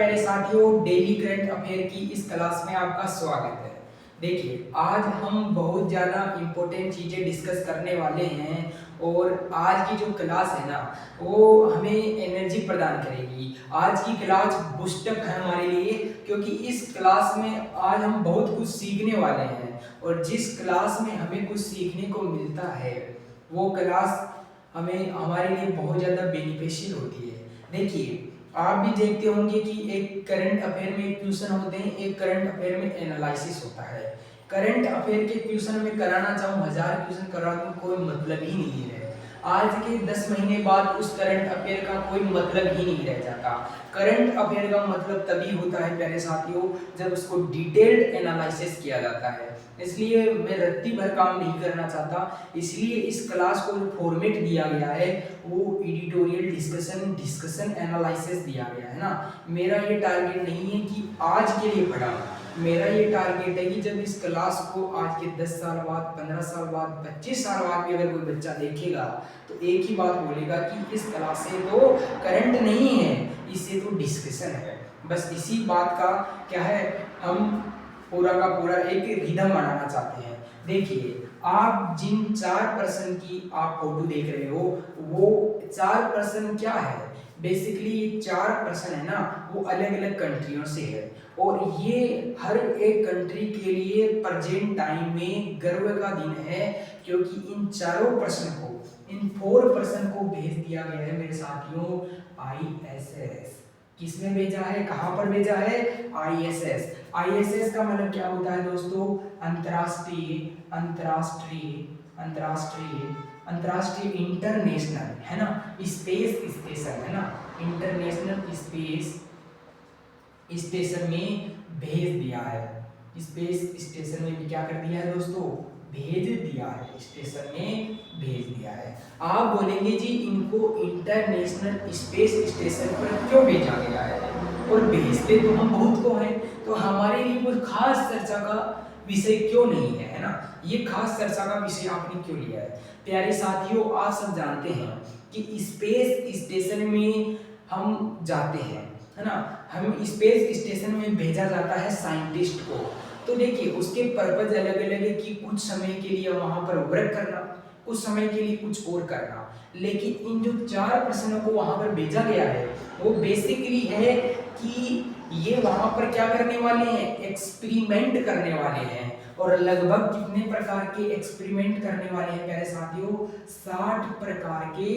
प्यारे साथियों, daily current affair की इस क्लास में आपका स्वागत है। देखिए, आज हम बहुत ज़्यादा इम्पोर्टेंट चीज़ें डिस्कस करने वाले हैं और आज की जो क्लास है ना, वो हमें एनर्जी प्रदान करेगी। आज की क्लास बूस्टअप है हमारे लिए, क्योंकि इस क्लास में आज हम बहुत कुछ सीखने वाले हैं और जिस क्लास में हमें कुछ सीखने को मिलता है, वो क्लास हमें हमारे लिए बहुत ज़्यादा बेनिफिशियल होती है। देखिए, आप भी देखते होंगे कि एक करंट अफेयर में क्वेश्चन होते हैं, एक करंट अफेयर में एनालिसिस होता है। करंट अफेयर के क्वेश्चन में कराना चाहूँ 1000 क्वेश्चन करा दूँ, कोई मतलब ही नहीं है। आज के 10 महीने बाद उस करंट अफेयर का कोई मतलब ही नहीं रह जाता। करंट अफेयर का मतलब तभी होता है प्यारे साथियों, जब उसको डिटेल्ड एनालिसिस किया जाता है। इसलिए मैं रत्ती भर काम नहीं करना चाहता, इसलिए इस क्लास को जो फॉर्मेट दिया गया है वो एडिटोरियल डिस्कशन एनालिसिस दिया गया है ना। मेरा ये टारगेट नहीं है कि आज के लिए पढ़ाऊं, मेरा ये टारगेट है कि जब इस क्लास को आज के 10 साल बाद, 15 साल बाद, 25 साल बाद भी अगर कोई बच्चा देखेगा तो एक ही बात बोलेगा कि इस क्लास से तो करंट नहीं है, इससे तो डिस्कशन है। बस इसी बात का क्या है, हम पूरा का पूरा एक रिदम बनाना चाहते हैं। देखिए, आप जिन 4% की आप फोटो देख रहे हो, वो 4% क्या है? बेसिकली 4% है ना, वो अलग अलग कंट्रियों से है और ये हर एक कंट्री के लिए प्रेजेंट टाइम में गर्व का दिन है, क्योंकि इन 4% को, इन 4% को भेज दिया गया है मेरे साथियों ISS। किसमें भेजा है, कहां पर भेजा है? ISS। ISS का मतलब क्या होता है दोस्तों? अंतरराष्ट्रीय अंतरराष्ट्रीय अंतरराष्ट्रीय अंतरराष्ट्रीय इंटरनेशनल है ना, स्पेस स्टेशन है ना, इंटरनेशनल स्पेस स्टेशन में भेज दिया है। स्पेस स्टेशन में भी क्या कर दिया है दोस्तों? भेज दिया है, स्टेशन में भेज दिया है। आप बोलेंगे जी इनको इंटरनेशनल स्पेस स्टेशन पर क्यों भेजा गया है? और भेजते तो हम बहुत को हैं, तो हमारे लिए कोई खास चर्चा का विषय क्यों नहीं है, है ना? ये खास चर्चा का विषय आपने क्यों लिया है? प्यारे साथियों, आप सब जानते हैं कि स्पेस स्टेशन में हम जाते हैं, है ना, हम स्पेस स्टेशन में भेजा जाता है साइंटिस्ट को। तो देखिए, उसके पर्पज अलग अलग है कि कुछ समय के लिए वहां पर वर्क करना, कुछ समय के लिए कुछ और करना। लेकिन इन जो 4 प्रश्नों को वहां पर भेजा गया है, वो बेसिकली है कि ये वहां पर क्या करने वाले हैं? एक्सपेरिमेंट करने वाले हैं। और लगभग कितने प्रकार के एक्सपेरिमेंट करने वाले हैं प्यारे साथियों? 60 प्रकार के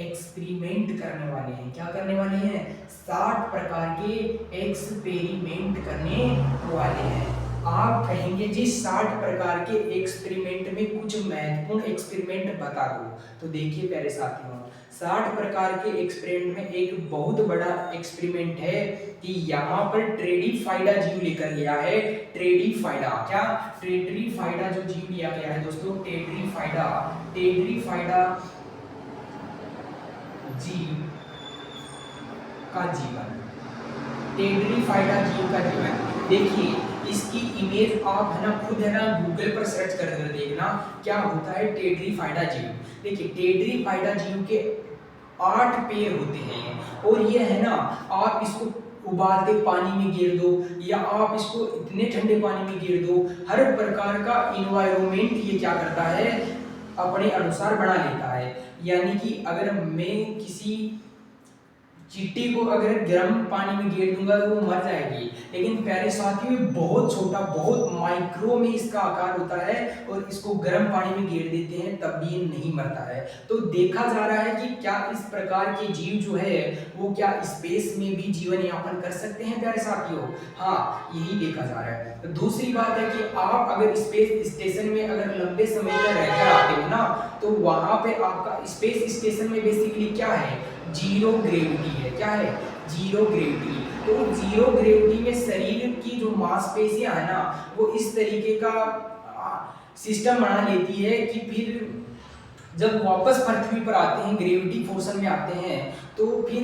एक्सपेरिमेंट करने वाले हैं। क्या करने वाले हैं? 60 प्रकार के एक्सपेरिमेंट करने वाले हैं। आप कहेंगे जी 60 प्रकार के एक्सपेरिमेंट में कुछ महत्वपूर्ण एक्सपेरिमेंट बता दो। तो देखिए प्यारे साथियों, 60 प्रकार के एक्सपेरिमेंट में एक बहुत बड़ा एक्सपेरिमेंट है कि यहाँ पर ट्रेडीफाइडा जीव लेकर गया है। ट्रेडीफाइडा क्या? ट्रेडीफाइडा जो जीव लिया गया है दोस्तों, ट्रेडीफाइडा ट्रेडीफाइडा जीव का जीवन, टेट्रीफाइडा जीव का जीवन। देखिए, इसकी इमेज आप है ना खुद है ना गूगल पर सर्च कर देखना क्या होता है टेट्रीफाइडा जीव। देखिए, टेट्रीफाइडा जीव के 8 पैर होते हैं और ये है ना, आप इसको उबालते पानी में गिर दो या आप इसको इतने ठंडे पानी में गिर दो, हर प्रकार का इन्वायरमेंट ये क्या करता है? अपने अनुसार बना लेता है। यानी कि अगर मैं किसी चींटी को अगर गर्म पानी में गिर दूंगा तो वो मर जाएगी, लेकिन प्यारे साथियों बहुत छोटा, बहुत माइक्रो में इसका आकार होता है और इसको गर्म पानी में गिर देते हैं तब भी ये नहीं मरता है। तो देखा जा रहा है कि क्या इस प्रकार के जीव जो है वो क्या स्पेस में भी जीवन यापन कर सकते हैं प्यारे साथियों? हाँ, यही देखा जा रहा है। तो दूसरी बात है कि आप अगर स्पेस स्टेशन में अगर लंबे समय तक रहकर आते हो ना, तो वहां पे आपका स्पेस स्टेशन में बेसिकली क्या है? जीरो ग्रेविटी है। क्या है? Zero gravity. तो जीरो ग्रेविटी में शरीर की जो मांसपेशियां है ना, वो इस तरीके का सिस्टम बना लेती है कि फिर जब वापस पृथ्वी पर आते हैं, ग्रेविटी फोर्स में आते हैं, तो फिर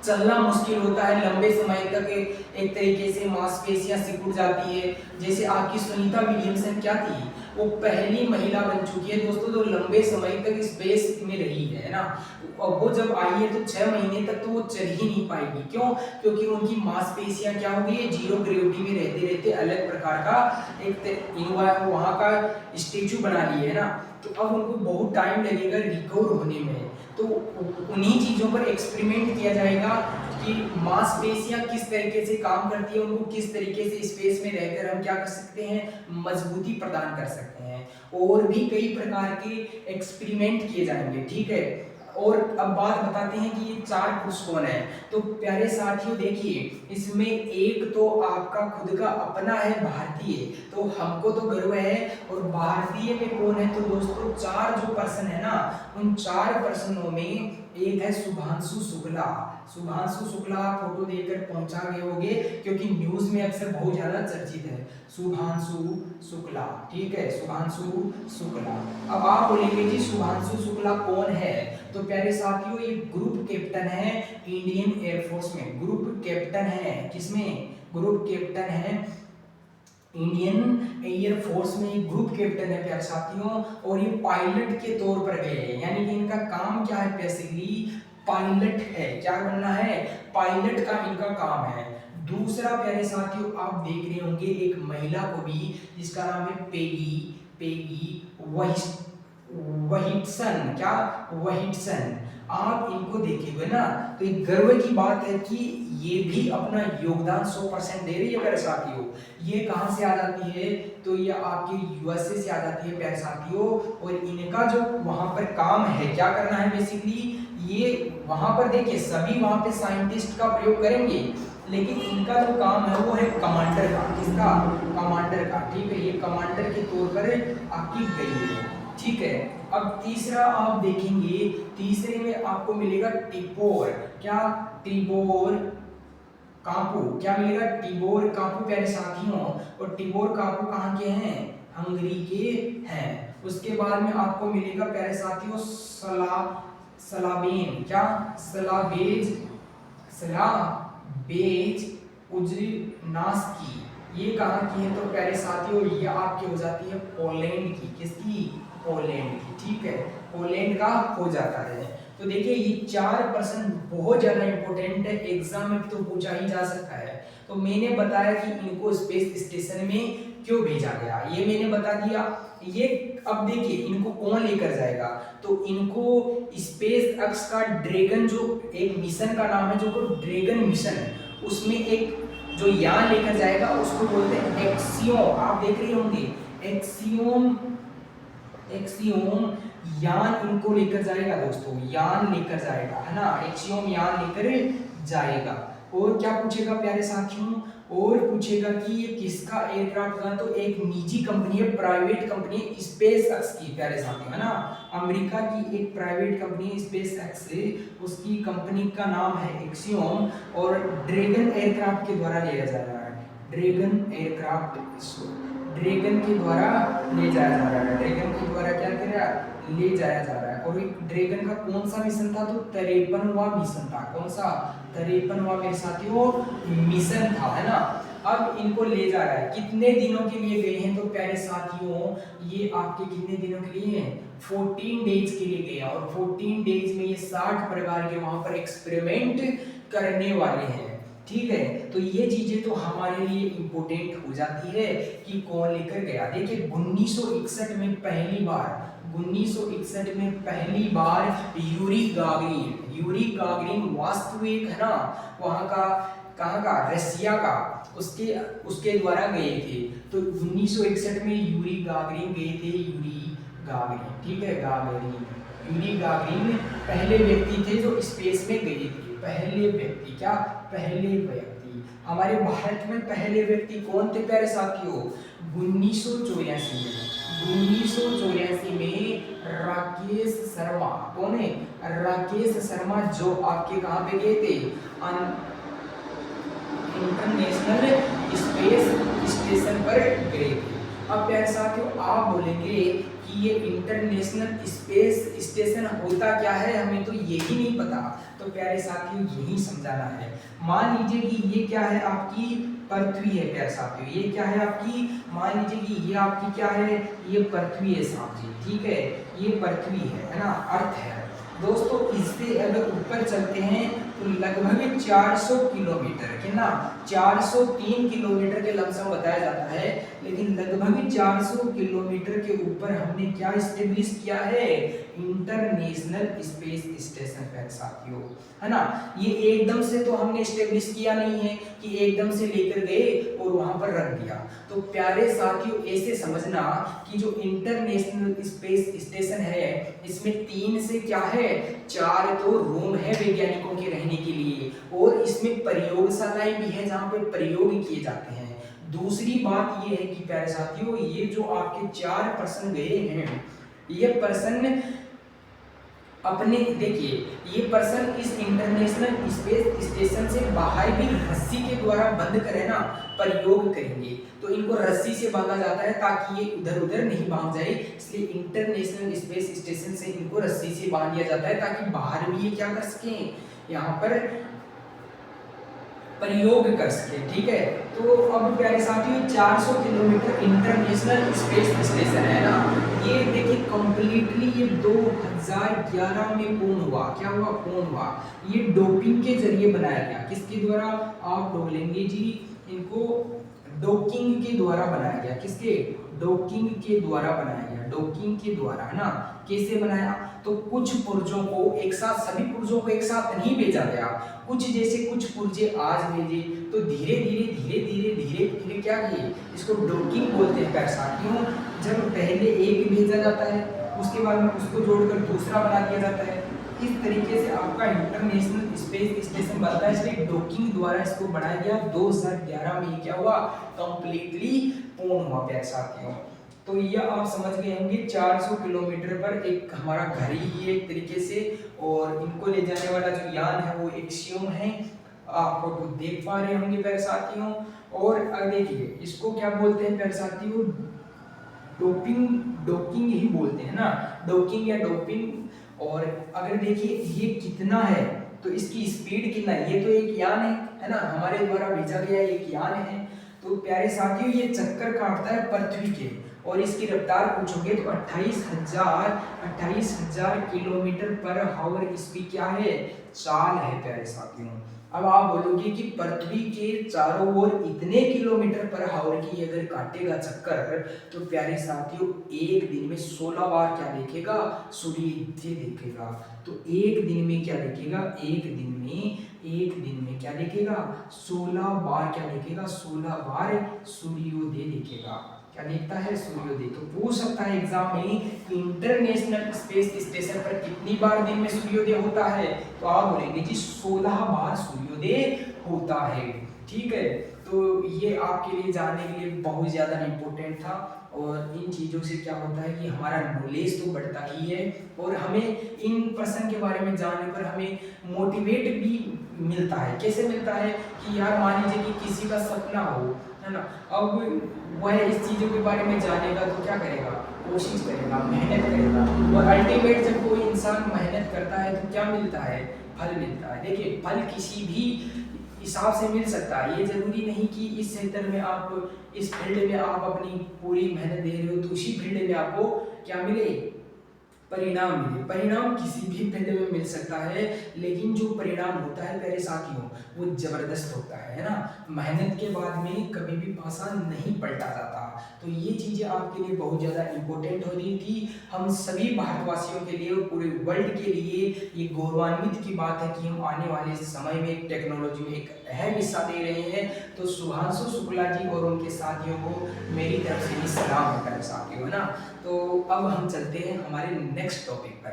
चलना मुश्किल होता है लंबे समय तक, एक तरीके से मांसपेशियां सिकुड़ जाती है। जैसे आपकी सुनीता विलियम्सन क्या थी, वो पहली महिला बन चुकी है दोस्तों जो लंबे समय तक स्पेस में रही है ना। और वो जब आई है तो 6 महीने तक तो वो चल ही नहीं पाएगी। क्यों? क्योंकि उनकी मांसपेशियां क्या हो गई है, जीरो ग्रेविटी में रहते रहते अलग प्रकार का एक वहां का स्टेचू बना लिए है ना। तो अब उनको बहुत टाइम लगेगा रिकवर होने में। तो उन्हीं चीजों पर एक्सपेरिमेंट किया जाएगा कि मांसपेशियां किस तरीके से काम करती है, उनको किस तरीके से स्पेस में रहकर हम क्या कर सकते हैं, मजबूती प्रदान कर सकते हैं। और भी कई प्रकार के एक्सपेरिमेंट किए जाएंगे, ठीक है। और अब बात बताते हैं कि ये 4 पुरुष कौन है। तो प्यारे साथियों देखिए, इसमें एक तो आपका खुद का अपना है भारतीय, तो हमको तो गर्व है। और भारतीय में कौन है, तो दोस्तों 4 जो पर्सन है ना, उन 4 पर्सनों में एक है शुभांशु शुक्ला। शुभांशु शुक्ला फोटो देकर पहुंचा गए होंगे क्योंकि न्यूज में अक्सर बहुत ज्यादा चर्चित है शुभांशु शुक्ला, ठीक है, शुभांशु शुक्ला। अब आप बोलेंगे जी शुभांशु शुक्ला कौन है, तो प्यारे साथियों ये ग्रुप कैप्टन है इंडियन एयरफोर्स में। ग्रुप कैप्टन है किसमें, ग्रुप कैप्टन है इंडियन एयर फोर्स में, ग्रुप कैप्टन है प्यारे साथियों। और ये पायलट के तौर पर गए हैं, यानी कि इनका काम क्या है, बेसिकली पायलट है। क्या बनना है, पायलट का इनका काम है। दूसरा प्यारे साथियों आप देख रहे होंगे एक महिला को भी, जिसका नाम है पेगी वहिटसन। क्या, वहिटसन। आप इनको देखेंगे ना तो एक गर्व की बात है कि ये भी अपना योगदान 100% दे रही है प्यारे साथियों। ये कहां से आ जाती है, तो ये आपके यूएसए से आ जाती है प्यारे साथियों। और इनका जो वहां पर काम है, क्या करना है बेसिकली, ये वहां पर देखिए सभी वहां पे साइंटिस्ट का प्रयोग करेंगे, लेकिन इनका जो काम है वो है कमांडर का। किसका, कमांडर का, ठीक है। ये कमांडर के तौर पर आपकी गई है, ठीक है। अब तीसरा आप देखेंगे, तीसरे में आपको मिलेगा टिबोर। क्या, टिबोर कापू। क्या मिलेगा, टिबोर कापू प्यारे साथियों। और टिबोर कापू कहाँ के हैं, हंगरी के हैं। उसके बाद में आपको मिलेगा प्यारे साथियों सलाबेन। क्या, सलाबेज उजनास्की। ये कहाँ की है, तो प्यारे साथियों ये आपकी हो जाती है पोलैंड की। किसकी, पोलैंड की, ठीक है, पोलैंड का हो जाता है। तो देखिए ये 4% बहुत ज्यादा इंपॉर्टेंट है, एग्जाम में तो पूछा ही जा सकता है। तो मैंने बताया कि इनको स्पेस स्टेशन में क्यों भेजा गया, ये मैंने बता दिया। ये अब देखिए इनको कौन लेकर जाएगा, तो इनको स्पेस एक्स का ड्रैगन, जो एक मिशन का नाम है, जो ड्रैगन मिशन है, उसमें एक जो यान लेकर जाएगा उसको बोलते हैं एक्सियोम। आप देख रहे होंगे एक्सियोम यान इनको लेकर जाएगा दोस्तों, यान लेकर जाएगा, है ना, एक्सियोम यान लेकर जाएगा। और क्या पूछेगा प्यारे साथियों, और पूछेगा कि ये किसका एयरक्राफ्ट था, तो एक निजी कंपनी है, प्राइवेट कंपनी स्पेस एक्स की प्यारे साथियों, है ना, अमेरिका की एक प्राइवेट कंपनी स्पेस एक्स है, उसकी कंपनी का नाम है एक्सियोम। और ड्रैगन एयरक्राफ्ट के द्वारा लिया जा रहा है, ड्रैगन एयरक्राफ्ट ड्रैगन के द्वारा ले जाया जा रहा है, ड्रैगन के द्वारा क्या कर रहा है, ले जाया जा रहा है। और एक ड्रैगन का कौन सा मिशन था, तो 53वां मिशन था। कौन सा, 53वां मेरे साथियों मिशन था, है ना। अब इनको ले जा रहा है, कितने दिनों के लिए गए हैं, तो प्यारे साथियों ये आपके कितने दिनों के लिए हैं, 14 डेज के लिए गए हैं। और 14 डेज में ये 60 प्रकार के वहां पर एक्सपेरिमेंट करने वाले हैं, ठीक है। तो ये चीजें तो हमारे लिए इंपॉर्टेंट हो जाती है कि कौन लेकर गया। देखिए 1961 में पहली बार यूरी गागरिन वास्तविक, है ना, वहां का, कहाँ का, रसिया का, उसके द्वारा गए थे। तो 1961 में यूरी गागरिन गए थे, ठीक है, यूरी गागरिन पहले व्यक्ति थे जो स्पेस में गए थे, पहले व्यक्ति। क्या, पहले व्यक्ति। हमारे भारत में पहले व्यक्ति कौन थे प्यारे साथियों, 1984 में राकेश शर्मा। कौन है, राकेश शर्मा, जो आपके कहाँ पे गए थे, इंटरनेशनल स्पेस स्टेशन पर गए थे। अब प्यारे साथियों आप बोलेंगे कि कि ये इंटरनेशनल स्पेस स्टेशन होता क्या है, हमें तो यही नहीं पता। तो प्यारे साथियों यही समझाना है। मान लीजिए कि ये क्या है, आपकी पृथ्वी है प्यारे साथियों, ये क्या है आपकी, मान लीजिए कि ये आपकी क्या है, ये पृथ्वी है साहब जी, ठीक है, ये पृथ्वी है ना, अर्थ है दोस्तों। इससे अगर ऊपर चलते हैं तो लगभग 400 किलोमीटर के ना, 403 किलोमीटर के लमसम बताया जाता है, लेकिन लगभग 400 किलोमीटर के ऊपर हमने क्या स्टेब्लिश किया है, इंटरनेशनल स्पेस स्टेशन प्यारे साथियों, है ना। ये एकदम से तो हमने स्टेब्लिश किया नहीं है कि एकदम से लेकर गए और वहां पर रख दिया। तो प्यारे साथियों ऐसे समझना कि जो इंटरनेशनल स्पेस स्टेशन है, इसमें 3 से क्या है, 4 तो रूम है वैज्ञानिकों के रहने के लिए, और इसमें प्रयोगशालाएं भी है जहाँ पे प्रयोग किए जाते हैं। दूसरी बात ये है कि प्यारे साथियों, ये जो आपके 4 पर्सन गए हैं, ये पर्सन अपने, देखिए ये पर्सन इस इंटरनेशनल स्पेस स्टेशन से बाहर भी रस्सी के द्वारा बंद करे ना, प्रयोग करेंगे। तो इनको रस्सी से बांधा जाता है ताकि ये उधर उधर नहीं भाग जाए, इसलिए इंटरनेशनल स्पेस स्टेशन से इनको रस्सी से बांध दिया जाता है ताकि बाहर भी ये क्या कर सकें, यहाँ पर प्रयोग कर सके, ठीक है। तो अब प्यारे साथियों 400 किलोमीटर इंटरनेशनल स्पेस स्टेशन है ना, ये देखिए कंप्लीटली ये 2011 में पूर्ण हुआ, क्या हुआ, पूर्ण हुआ। ये डोपिंग के जरिए बनाया गया, किसके द्वारा, आप बोलेंगे जी इनको, डॉकिंग के द्वारा बनाया गया, किसके, डॉकिंग के द्वारा बनाया गया, डॉकिंग के द्वारा, है ना। कैसे बनाया, तो कुछ पुर्जों को एक साथ, सभी पुर्जों को एक साथ नहीं भेजा गया, कुछ जैसे कुछ पुर्जे आज भेजे तो धीरे धीरे धीरे धीरे धीरे धीरे क्या किए, इसको डॉकिंग बोलते हैं प्यारे साथियों। जब पहले एक भेजा जाता है, उसके बाद में उसको जोड़कर दूसरा बना दिया जाता है, इस तरीके से आपका इंटरनेशनल स्पेस स्टेशन बनता है। इसलिए डॉकिंग द्वारा इसको बनाया गया। 2011 में क्या हुआ, कंप्लीटली पूर्ण हुआ प्यारे साथियों। तो ये आप समझ गए होंगे 400 किलोमीटर पर एक हमारा घर ही है एक तरीके से, और इनको ले जाने वाला जो यान है वो एक्सियोम है, आप वो देख पा रहे होंगे प्यारे साथियों। और देखिए इसको क्या बोलते हैं प्यारे साथियों, डोपिंग, डॉकिंग ही बोलते हैं ना, डॉकिंग या डोपिंग। और अगर देखिए ये कितना है, तो इसकी स्पीड कितना है, ये तो एक यान है ना, हमारे द्वारा भेजा गया एक यान है। तो प्यारे साथियों ये चक्कर काटता है पृथ्वी के, और इसकी रफ्तार पूछोगे तो 28,000 किलोमीटर पर हावर इसकी क्या है, चाल है प्यारे साथियों। अब आप बोलोगे कि पृथ्वी के चारों ओर इतने किलोमीटर पर हावर की अगर काटेगा चक्कर, तो प्यारे साथियों एक दिन में 16 बार क्या देखेगा, सूर्य देखेगा। तो एक दिन में क्या देखेगा, एक दिन में क्या देखेगा, 16 बार क्या देखेगा, 16 बार सूर्योदय देखेगा। क्या देखता है, सूर्योदय। तो पूछ सकता है एग्जाम में कि इंटरनेशनल स्पेस स्टेशन पर कितनी बार दिन में सूर्योदय होता है, तो आप बोलेंगे जी 16 बार सूर्योदय होता है, ठीक है। तो ये आपके लिए जानने के लिए बहुत ज़्यादा इम्पोर्टेंट था, और इन चीज़ों से क्या होता है कि हमारा नॉलेज तो बढ़ता ही है, और हमें इन पर्सन के बारे में जानने पर हमें मोटिवेट भी मिलता है। कैसे मिलता है कि यार मान लीजिए कि किसी का सपना हो, है ना, अब वह इस चीज़ों के बारे में जानेगा तो क्या करेगा, कोशिश करेगा, मेहनत करेगा, और अल्टीमेट जब कोई इंसान मेहनत करता है तो क्या मिलता है, फल मिलता है। देखिए फल किसी भी हिसाब से मिल सकता है, ये जरूरी नहीं कि इस क्षेत्र में आप, इस फील्ड में आप अपनी पूरी मेहनत दे रहे हो तो उसी फील्ड में आपको क्या मिले, परिणाम मिले। परिणाम किसी भी फील्ड में मिल सकता है, लेकिन जो परिणाम होता है प्यारे साथियों वो जबरदस्त होता है ना। मेहनत के बाद में कभी भी पासा नहीं पलटा जाता। तो ये चीज़ें आपके लिए बहुत ज़्यादा इम्पोर्टेंट हो रही थी, हम सभी भारतवासियों के लिए और पूरे वर्ल्ड के लिए ये गौरवान्वित की बात है कि हम आने वाले समय में टेक्नोलॉजी में एक अहम हिस्सा दे रहे हैं। तो शुभांशु शुक्ला जी और उनके साथियों को मेरी तरफ से भी सलाम है प्यारे साथियों, है ना। तो अब हम चलते हैं हमारे नेक्स्ट टॉपिक पर।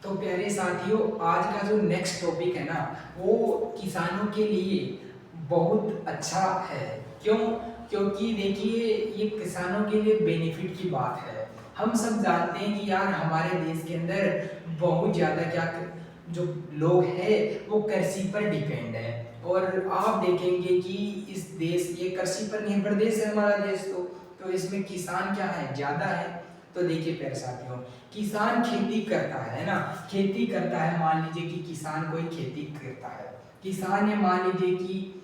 तो प्यारे साथियों आज का जो नेक्स्ट टॉपिक है ना, वो किसानों के लिए बहुत अच्छा है। क्यों? क्योंकि देखिए ये किसानों के लिए बेनिफिट की बात है। हम सब जानते हैं कि यार हमारे देश के अंदर बहुत ज़्यादा क्या जो लोग हैं वो कृषि पर डिपेंड है, और आप देखेंगे कि इस देश, ये कृषि पर निर्भर देश है हमारा देश, तो इसमें किसान क्या है, ज़्यादा है। तो देखिए प्यारे साथियों, किसान खेती करता है ना, खेती करता है। मान लीजिए कि किसान कोई खेती करता है, किसान ने मान लीजिए कि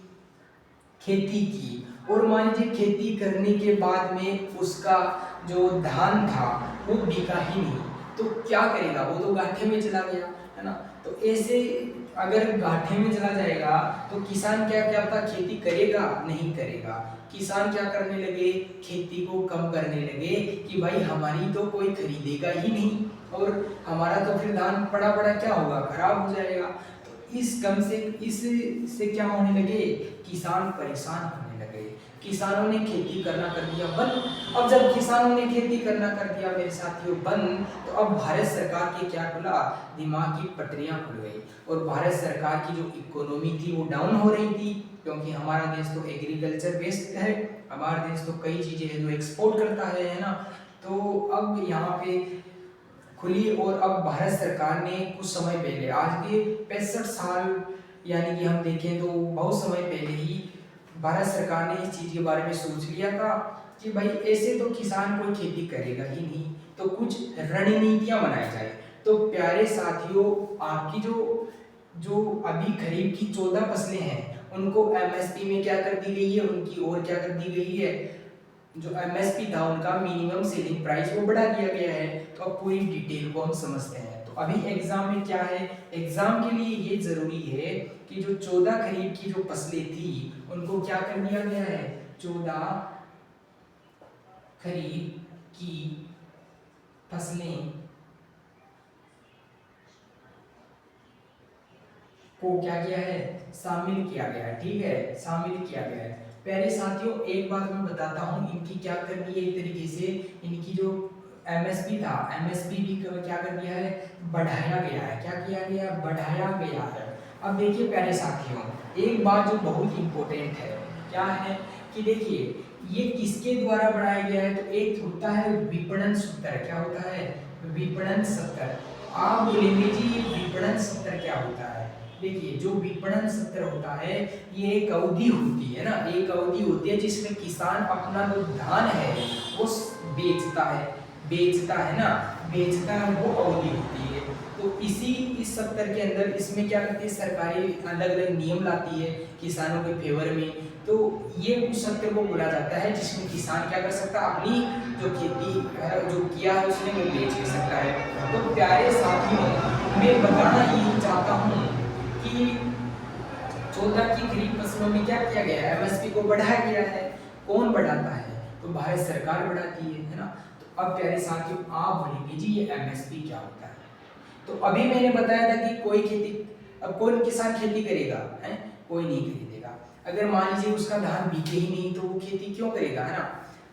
खेती की, और मान लीजिए खेती करने के बाद में उसका जो धान था वो बिका ही नहीं, तो क्या करेगा? वो तो घाटे में चला गया, है ना। तो ऐसे अगर घाटे में चला जाएगा तो किसान क्या करता? खेती करेगा? नहीं करेगा। किसान क्या करने लगे? खेती को कम करने लगे कि भाई हमारी तो कोई खरीदेगा ही नहीं, और हमारा तो फिर धान पड़ा पड़ा क्या होगा? खराब हो जाएगा। तो इस कम से इससे क्या होने लगे? किसान परेशान होने लगे। किसानों ने खेती करना कर दिया बंद। अब जब किसानों ने खेती करना कर दिया मेरे साथियों बंद, तो अब भारत सरकार के क्या खुला? दिमाग की पटरियां खुल गई, और भारत सरकार की जो इकोनॉमी थी वो डाउन हो रही थी, क्योंकि हमारा देश तो एग्रीकल्चर बेस्ड है, हमारा देश तो कई चीजें हैं जो एक्सपोर्ट करता है ना। तो अब यहाँ पे खुली, और अब भारत सरकार ने कुछ समय पहले, आज के 65 साल यानी कि हम देखें तो बहुत समय पहले ही भारत सरकार ने इस चीज के बारे में सोच लिया था कि भाई ऐसे तो किसान कोई खेती करेगा ही नहीं, तो कुछ रणनीतियां बनाई जाए। तो प्यारे साथियों, आपकी जो जो अभी खरीफ की 14 फसलें हैं उनको एमएसपी में क्या कर दी गई है? उनकी और क्या कर दी गई है? जो एमएसपी था उनका मिनिमम सेलिंग प्राइस वो बढ़ा दिया गया है। तो अब पूरी डिटेल को हम समझते हैं। तो अभी एग्जाम में क्या है? एग्जाम के लिए ये जरूरी है कि जो 14 खरीफ की जो फसलें थी उनको क्या कर दिया गया है? 14 खरीफ की फसलें को क्या किया है? शामिल किया गया है। ठीक है, शामिल किया गया है। प्यारे साथियों, एक बात मैं बताता हूँ, इनकी क्या करनी है, एक तरीके से इनकी जो एमएसपी था, एमएसपी भी क्या कर दिया है? बढ़ाया गया है। क्या किया गया? बढ़ाया गया है। अब देखिए प्यारे साथियों, एक बात जो बहुत इंपॉर्टेंट है, क्या है कि देखिए ये किसके द्वारा बढ़ाया गया है? तो एक होता है विपणन सूत्र। क्या होता है? विपणन सूत्र। आप बोलेंगे जी ये विपणन सूत्र क्या होता है? देखिए जो विपणन सत्र होता है ये एक अवधि होती है ना, एक अवधि होती है जिसमें किसान अपना जो धान है वो बेचता है ना, बेचता है, वो अवधि होती है। तो इस सत्र के अंदर इसमें क्या करती है? सरकारें अलग अलग नियम लाती है किसानों के फेवर में। तो ये उस सत्र को बोला जाता है जिसमें किसान क्या कर सकता है? अपनी जो खेती जो किया है उसमें वो बेच भी सकता है। तो प्यारे साथियों, मैं बताना ये चाहता हूँ कि 14 की खरीफ फसलों में क्या किया गया है? एमएसपी को बढ़ाया गया है। कौन बढ़ाता है? तो भारत सरकार बढ़ाती है ना। तो अब प्यारे साथियों, आप बोलेंगे जी ये एमएसपी क्या होता है? तो अभी मैंने बताया था कि कोई खेती, अब कौन किसान खेती करेगा? है कोई नहीं खरीदेगा। अगर मान लीजिए उसका धान बिके ही नहीं तो वो खेती क्यों करेगा, है ना।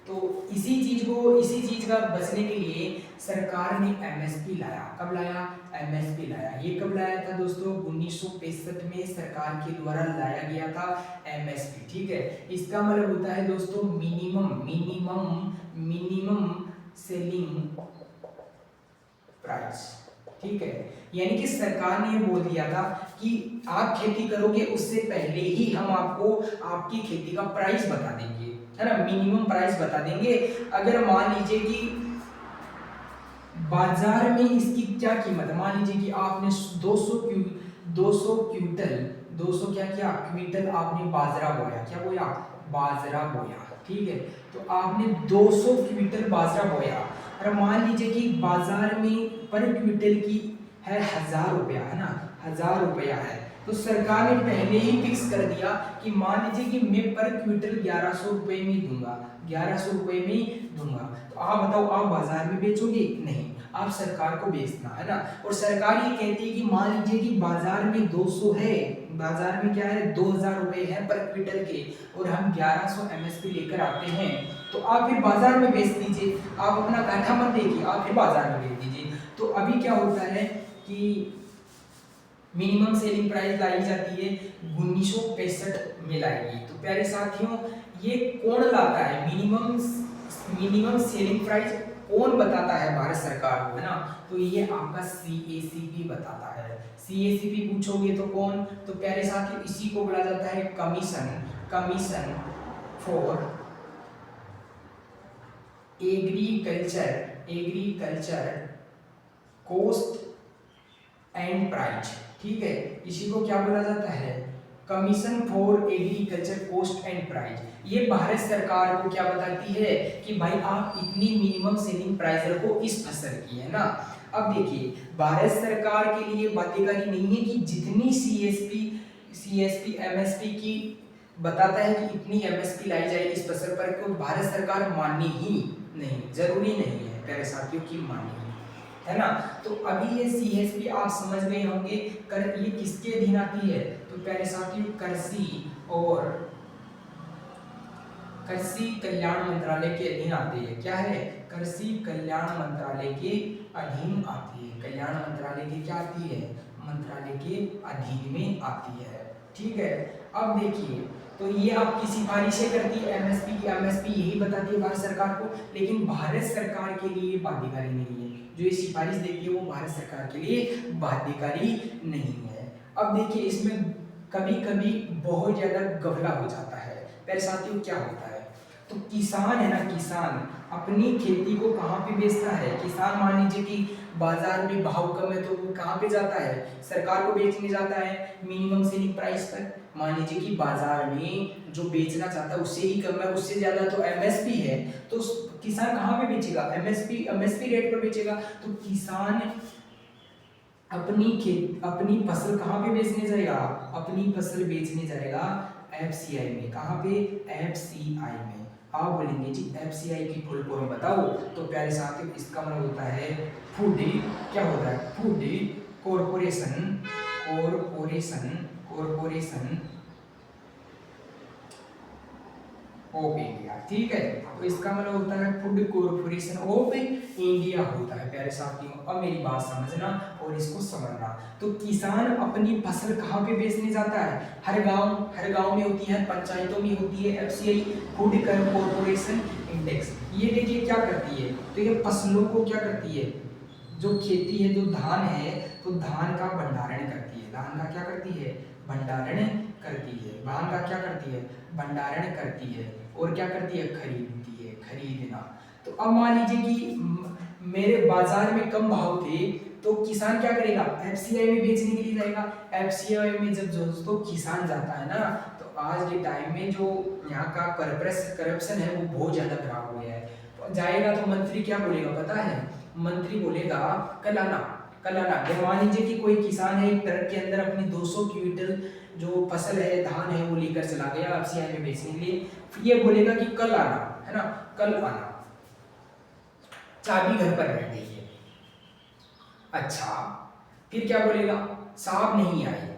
तो इसी चीज का बचने के लिए सरकार ने एमएसपी लाया। कब लाया? एमएसपी लाया। ये कब लाया था दोस्तों? 1965 में सरकार के द्वारा लाया गया था एमएसपी। ठीक है, इसका मतलब होता है दोस्तों मिनिमम सेलिंग प्राइस। ठीक है, यानी कि सरकार ने ये बोल दिया था कि आप खेती करोगे उससे पहले ही हम आपको आपकी खेती का प्राइस बता देंगे, है ना, मिनिमम प्राइस बता देंगे। अगर मान लीजिए कि बाजार में इसकी क्या कीमत है, मान लीजिए कि आपने 200 क्विंटल 200 क्या किया? क्विंटल आपने बाजरा बोया। क्या बोया? बाजरा बोया। ठीक है, तो आपने 200 क्विंटल बाजरा बोया, और मान लीजिए कि बाजार में पर क्विंटल की है 1000 रुपया, है ना, 1000 रुपया है। तो सरकार ने पहले ही फिक्स कर दिया कि मान लीजिए कि मैं पर क्विंटल 1100 रुपए में दूंगा, 1100 रुपए में दूंगा। तो आप बताओ, आप बाजार में बेचोगे? नहीं, आप सरकार को बेचना, है ना। और सरकार ये कहती है कि मान लीजिए कि बाजार में 200 है, बाजार में क्या है? 2000 रुपए है पर क्विंटल के, और हम 1100 एमएसपी लेकर आते हैं, तो आप फिर बाजार में बेच दीजिए। आप अपना घाटा मत देखिए, आप फिर बाजार में बेच दीजिए। तो अभी क्या होता है कि मिनिमम सेलिंग प्राइस लाई जाती है 1965 में लाई गई। तो प्यारे साथियों, ये कौन लाता है? मिनिमम सेलिंग प्राइस कौन बताता है? भारत सरकार को, है ना। तो ये आपका सीएसीपी बताता है। सीएसीपी पूछोगे तो कौन? तो प्यारे साथियों, इसी को बोला जाता है commission for agriculture agriculture cost and price, ठीक है, इसी को क्या बोला जाता है, commission for agriculture cost and price. ये भारत सरकार को क्या बताती है कि भाई आप इतनी मिनिमम सेलिंग प्राइस रखो इस फसल की, है ना। अब देखिए भारत सरकार के लिए बाध्यकारी नहीं है कि जितनी सीएसपी एमएसपी की बताता है कि इतनी एमएसपी लाई जाए इस फसल पर, को भारत सरकार माननी ही नहीं, जरूरी नहीं है प्यारे साथियों की माननी, है ना। तो अभी ये सीएसपी आप समझ गए होंगे, कर ये किसके अधीन आती है, तो प्यारे साथियों कृषि कल्याण मंत्रालय के अधीन आती है। क्या है, कृषि कल्याण मंत्रालय के अधीन आती है। कल्याण मंत्रालय की क्या आती है, मंत्रालय के अधीन में आती है, ठीक है। अब देखिए तो ये आपकी सिफारिशें करती है एमएसपी की, एमएसपी यही बताती है भारत सरकार को, लेकिन भारत सरकार के लिए बाध्यकारी नहीं है। जो ये सिफारिश देती है वो भारत सरकार के लिए बाध्यकारी नहीं है। अब देखिए इसमें कभी कभी बहुत ज्यादा गफला हो जाता है। मेरे साथियों क्या होता है, तो किसान है ना, किसान अपनी खेती को कहाँ पे बेचता है, किसान मान लीजिए कि बाजार में भाव कम है तो वो कहाँ पे जाता है, सरकार को बेचने जाता है मिनिमम सेलिंग प्राइस पर। मान लीजिए कि बाजार में जो बेचना चाहता है उससे ही कम है, उससे ज्यादा तो एमएसपी है, तो किसान कहाँ पे बेचेगा, एमएसपी रेट पर बेचेगा। तो किसान अपनी फसल कहाँ पे बेचने जाएगा, अपनी फसल बेचने जाएगा एफसीआई में। कहाँ पे, एफसीआई में। आप बोलेंगे जी एफसीआई की फुल फॉर्म बताओ, तो प्यारे साथियों इसका मतलब होता है फूड, क्या होता है, फूड कॉरपोरेशन ऑफ इंडिया, ठीक है। तो इसका मतलब होता है फूड कॉरपोरेशन ऑफ इंडिया होता है प्यारे साथियों। अब मेरी बात समझना और इसको समझना। तो किसान अपनी फसल कहाँ पे बेचने जाता है, हर गांव में होती है, पंचायतों में होती है एफसीआई, फूड कॉरपोरेशन इंडेक्स। ये देखिए क्या करती है, तो ये फसलों को क्या करती है, जो खेती है, जो धान है, तो धान का भंडारण करती है। धान का क्या करती है, भंडारण करती है। धान का क्या करती है, भंडारण करती है। और क्या करती है, खरीदती है, खरीदना। तो अब मान लीजिए कि मेरे बाजार में कम भाव थे, तो किसान क्या करेगा, एफसीआई में बेचने के लिए जाएगा। एफसीआई में जब दोस्तों किसान जाता है ना, तो आज के टाइम में जो यहाँ का करप्शन है वो बहुत ज्यादा खराब हो गया है। तो जाएगा तो मंत्री क्या बोलेगा पता है, मंत्री बोलेगा कल आना। मान लीजिए कि कोई किसान है, एक ट्रक के अंदर अपनी 200 क्विंटल जो फसल है, धान है, वो लेकर चला गया एफसीआई में बेचने के लिए। फिर ये बोलेगा कि कल आना, है ना, कल आना। चाबी घर पर रह गई है। अच्छा, फिर क्या बोलेगा, साहब नहीं आए,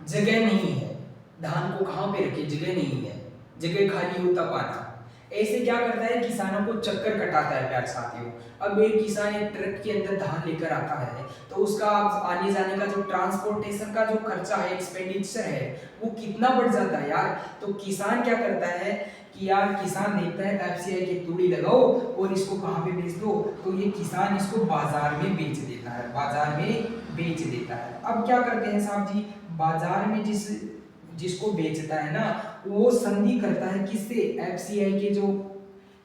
जगह नहीं है, धान को कहाँ पे रखे, जगह नहीं है, जगह खाली हो तब आना। ऐसे क्या करता है, किसानों को चक्कर कटाता है प्यारे साथियों। अब एक किसान एक ट्रक के अंदर धान लेकर आता है, तो उसका आने जाने का जो ट्रांसपोर्टेशन का जो खर्चा है, एक्सपेंडिचर है, वो कितना बढ़ जाता है यार। तो किसान क्या करता है कि यार, किसान देखता है एफसीआई की तूड़ी लगाओ और इसको कहाँ पे बेच दो, तो ये किसान इसको बाजार में बेच देता है, बाजार में बेच देता है। अब क्या करते हैं साहब जी, बाजार में जिसको बेचता है ना, वो संधि करता है किससे, एफसीआई के जो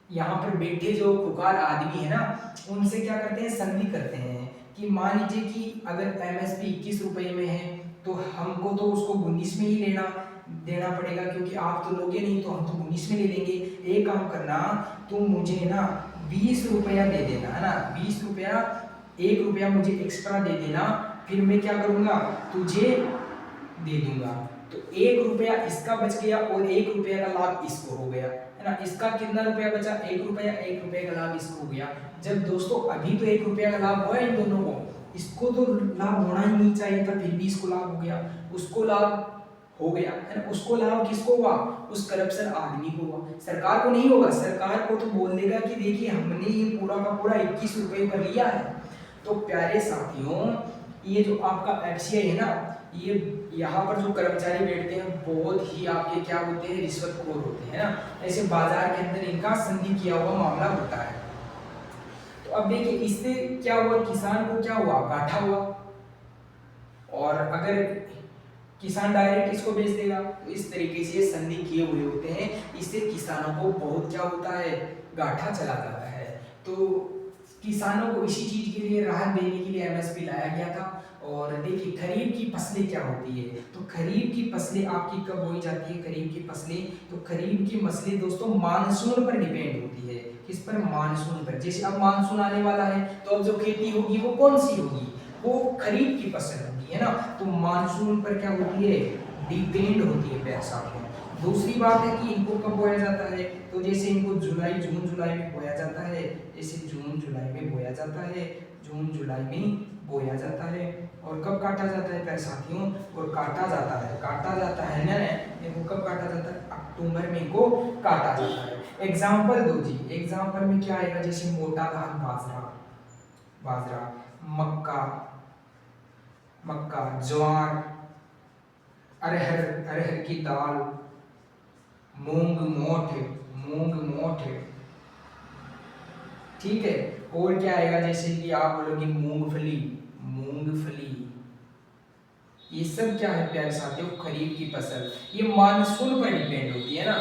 यहाँ पर बैठे जो खुकार आदमी है ना, उनसे क्या करते हैं, संधि करते हैं कि मान लीजिए कि अगर एमएसपी 21 रुपए में है, तो हमको तो उसको 19 में ही देना पड़ेगा, क्योंकि आप तो लोगे नहीं, तो हम तो 19 में ले लेंगे। एक काम करना, तुम मुझे ना 20 रुपया दे देना, है ना, 20 रुपया, 1 रुपया मुझे एक्स्ट्रा दे देना, फिर मैं क्या करूँगा, तुझे दे दूंगा। तो 1 रुपया इसका बच गया और 1 रुपया का लाभ इसको हो गया, है ना। इसका कितना रुपया बचा, 1 रुपया, 1 रुपये का लाभ इसको हो गया। जब दोस्तों अभी तो 1 रुपया का लाभ हुआ इन दोनों को, इसको तो लाभ होना ही नहीं चाहिए था, फिर भी इसको लाभ हो गया, उसको लाभ हो गया, है ना। उसको लाभ किसको हुआ, उस करप्शन आदमी को हुआ, सरकार को नहीं होगा। सरकार को तो बोल देगा कि देखिए हमने ये पूरा का पूरा 21 रुपये पर लिया है। तो प्यारे साथियों, ये जो आपका एफसीआई है ना, ये यहाँ पर जो कर्मचारी बैठते हैं बहुत ही आपके क्या होते हैं, रिश्वतखोर होते हैं ना। ऐसे बाजार के अंदर इनका संधि किया हुआ मामला होता है। तो अब देखिए इससे क्या हुआ, किसान को क्या हुआ, घाटा हुआ। और अगर किसान डायरेक्ट इसको बेच देगा, तो इस तरीके से संधि किए हुए होते हैं, इससे किसानों को बहुत क्या होता है, घाटा चला जाता है। तो किसानों को इसी चीज के लिए राहत देने के लिए एमएसपी लाया गया था। और देखिए खरीफ की फसलें क्या होती है, तो खरीफ की फसलें आपकी कब बोई जाती है, खरीफ की फसलें, तो खरीफ की फसलें दोस्तों मानसून पर डिपेंड होती है। किस पर? मानसून पर। जैसे अब मानसून आने वाला है तो अब जो खेती होगी वो कौन सी होगी, वो खरीफ की फसल होगी, है ना। तो मानसून पर क्या होती है, डिपेंड होती है प्यारे साथियों। दूसरी बात है कि इनको कब बोया जाता है, तो जैसे इनको जून जुलाई में बोया जाता है, जैसे जून जुलाई में बोया जाता है, जून जुलाई में बोया जाता है। और कब काटा जाता है प्यारे साथियों, और काटा जाता है ना, इनको कब काटा जाता है, अक्टूबर में इनको काटा जाता है। एग्जाम्पल दो जी, एग्जाम्पल में क्या आएगा, जैसे मोटा धान बाजरा, मक्का ज्वार, अरहर की दाल, मूंग मोठ, ठीक है। और क्या आएगा, जैसे कि आप बोलोगे मूंगफली, ये सब क्या है प्यारे साथियों, खरीफ की फसल। ये मानसून पर डिपेंड होती है ना,